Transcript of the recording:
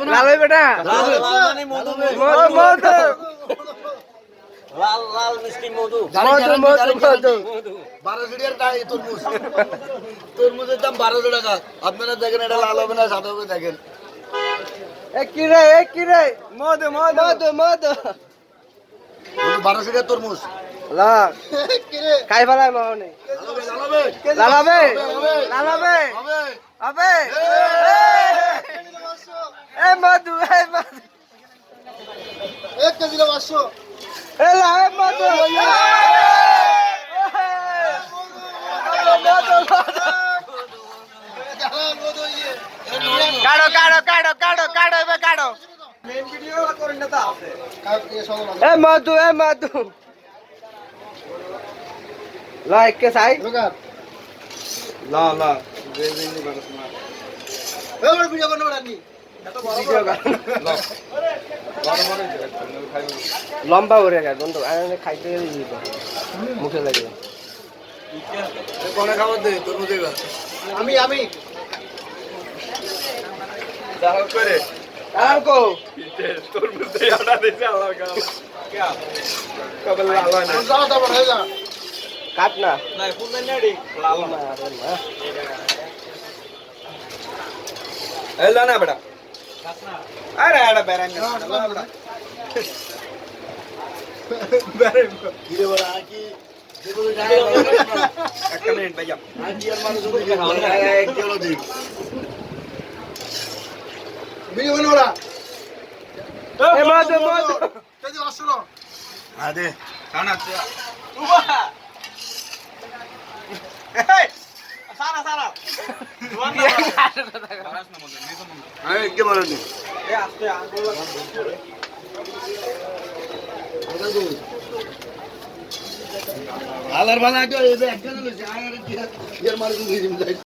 লাল বেটা লাল লাল মিষ্টি মধু বারোশো টাকা তরমুজ তরমুজের দাম 1200 টাকা আপনারা দেখেন এটা লাল হবে না সাদা হবে দেখেন কিরে মধু মধু মধু 1200 টাকা তরমুজ খাই ফেলায় মনে লালাবে লালাবে আবে এ মধু এক কেজি 500 এ লা এ মধু কাড়ো কাড়ো কাড়ো কাড়ো কাড়ো এবার কাড়ো মেন ভিডিও করেন না তা এ মধু লাইক কে সাই লা বেজিনি বারস না এবার ভিডিও করতে পারেননি ভিডিও কর লম্বা করে গায় বন্ধু আমি খাইতে গেলে মুখে লাগে কোনে খাবার দে তরমুজ দেবা আমি দাও করে আর কো তরমুজ দিয়ে আটা দিছে আল্লাহ কাল क्या কবল লাল না যাও তারপর হয়ে যা কাট না না ফুল দেন না রে লাল না এলা না বড়া আরে আরে বেরান না বেরান ধীরে বড় আকি দেখো একটা মিনিট ভাইয়া আকি আর মানুষ যদি এক কিলো দিই ভিডিও বানো ওরা এ মধু কেজি 500 আদে খানা উবা এই সারা সারা দুয়ান না বারাস না মধ্যে নিতো মন আমি কি বলনি এ আস্তে আঙ্গুল আলার বানা তো এই একজন লইছে আর কি এর মার দিয়ে দিম যাই